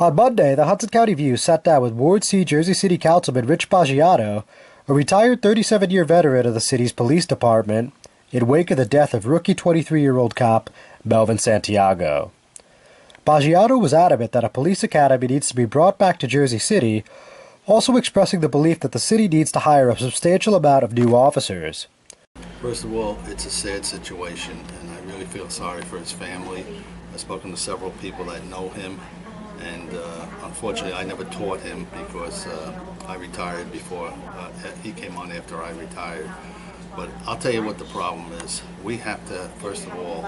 On Monday, the Hudson County View sat down with Ward C Jersey City Councilman Rich Boggiano, a retired 37-year veteran of the city's police department, in wake of the death of rookie 23-year-old cop Melvin Santiago. Boggiano was adamant that a police academy needs to be brought back to Jersey City, also expressing the belief that the city needs to hire a substantial amount of new officers. First of all, it's a sad situation, and I really feel sorry for his family. I've spoken to several people that know him, and unfortunately I never taught him because I retired before he came on after I retired. But I'll tell you what the problem is. We have to, first of all,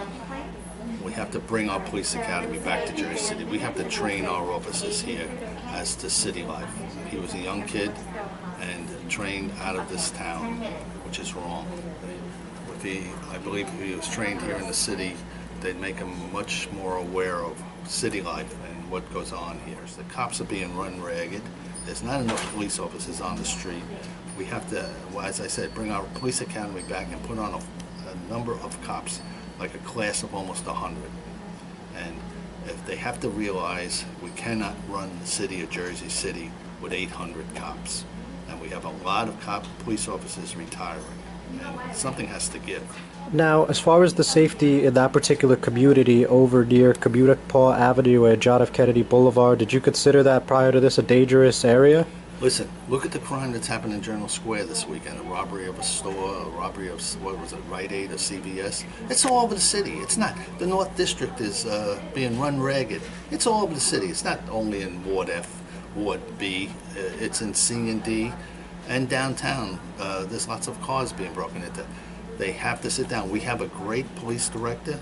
we have to bring our police academy back to Jersey City. We have to train our officers here as to city life. He was a young kid and trained out of this town, which is wrong. I believe if he was trained here in the city, they'd make him much more aware of city life and what goes on here. So the cops are being run ragged. There's not enough police officers on the street. We have to, well, as I said, bring our police academy back and put on a number of cops, like a class of almost 100. And if they have to realize we cannot run the city of Jersey City with 800 cops. And we have a lot of police officers retiring. And something has to give. Now, as far as the safety in that particular community over near Communipaw Avenue and John F. Kennedy Boulevard, did you consider that prior to this a dangerous area? Listen, look at the crime that's happened in Journal Square this weekend. A robbery of a store, a robbery of, what was it, Rite Aid or CVS. It's all over the city. It's not, the North District is being run ragged. It's all over the city. It's not only in Ward F, Ward B, it's in C and D. And downtown, there's lots of cars being broken into. They have to sit down. We have a great police director.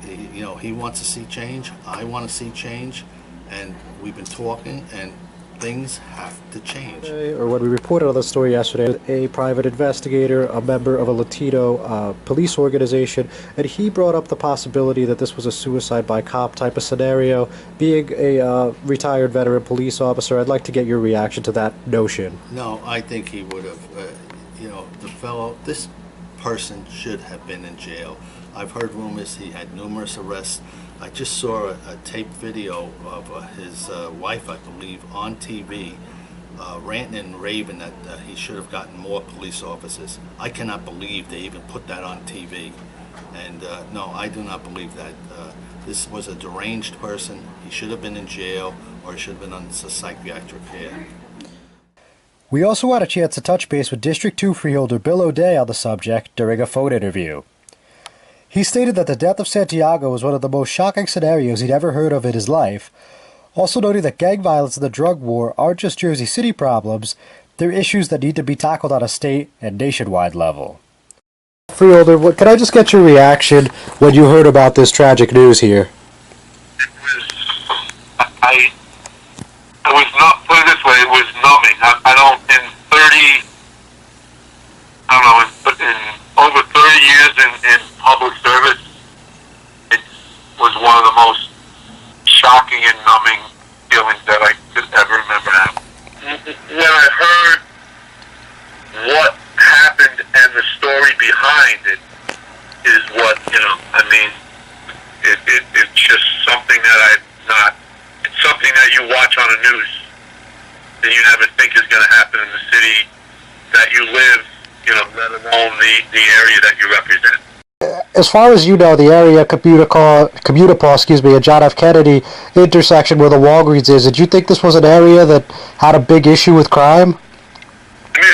He wants to see change. I want to see change. And we've been talking, and things have to change. Or when we reported on the story yesterday, a private investigator, a member of a Latino police organization, and he brought up the possibility that this was a suicide by cop type of scenario. Being a retired veteran police officer, I'd like to get your reaction to that notion. No, I think he would have, this person should have been in jail. I've heard rumors he had numerous arrests. I just saw a taped video of his wife, I believe, on TV, ranting and raving that he should have gotten more police officers. I cannot believe they even put that on TV. And no, I do not believe that. This was a deranged person. He should have been in jail, or he should have been under psychiatric care. We also had a chance to touch base with District 2 Freeholder Bill O'Dea on the subject during a phone interview. He stated that the death of Santiago was one of the most shocking scenarios he'd ever heard of in his life, also noting that gang violence and the drug war aren't just Jersey City problems, they're issues that need to be tackled on a state and nationwide level. Freeholder, can I just get your reaction when you heard about this tragic news here? I was not, put it this way, it was numbing. In over 30 years in public service, it was one of the most shocking and numbing feelings that I could ever remember having. When I heard what happened and the story behind it is what, it's just something that it's something that you watch on the news that you never think is going to happen in the city that you live, let alone the area that you represent. As far as you know, the area Communipaw, and John F. Kennedy intersection where the Walgreens is, did you think this was an area that had a big issue with crime? I mean,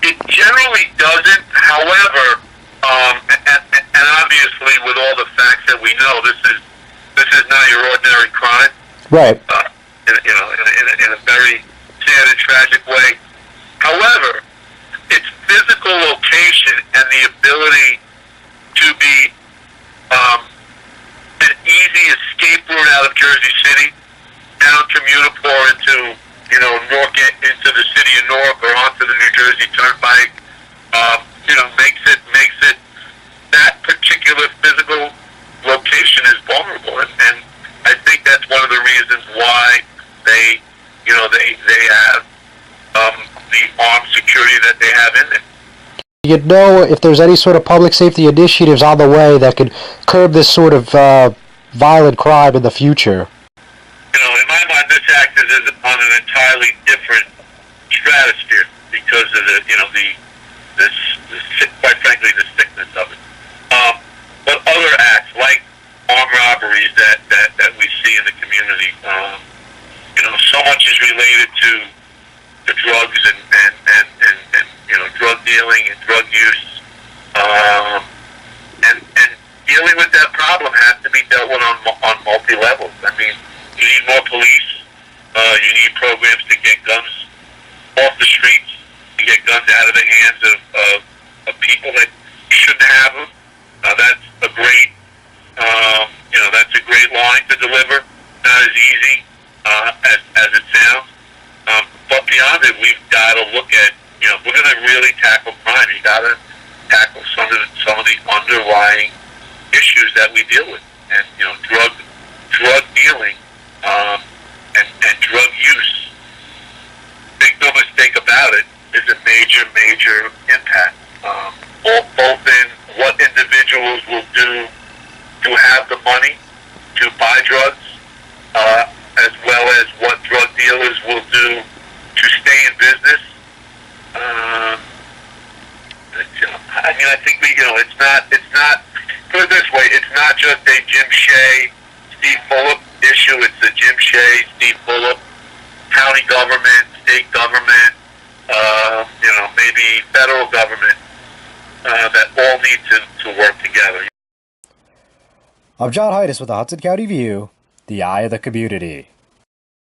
it generally doesn't. However, and obviously with all the facts that we know, this is not your ordinary crime. Right. In a very sad and tragic way. However, its physical location and the ability to be an easy escape route out of Jersey City, down Communipaw into into the city of Newark or onto the New Jersey Turnpike, makes it that particular physical location is vulnerable, and I think that's one of the reasons why they have the armed security that they have in there. You'd know if there's any sort of public safety initiatives on the way that could curb this sort of violent crime in the future. entirely different stratosphere because of quite frankly, the sickness of it. But other acts like armed robberies that we see in the community, so much is related to drugs and drug dealing and drug use, and dealing with that problem has to be dealt with on multi levels. I mean, you need more police. You need programs to get guns off the streets, to get guns out of the hands of people that shouldn't have them. That's a great, that's a great line to deliver. Not as easy as it sounds. But beyond it, we've got to look at, if we're going to really tackle crime, you got to tackle some of the underlying issues that we deal with, and drug dealing and drug use. Make no mistake about it, is a major impact, both in what individuals will do to have the money to buy drugs, as well as what drug dealers will do to stay in business. I think it's not, put it this way, it's not just a Jim Shea, Steve Fulop issue, it's a Jim Shea, Steve Fulop, county government, state government, maybe federal government, that all need to work together. I'm John Heides with the Hudson County View, the eye of the community.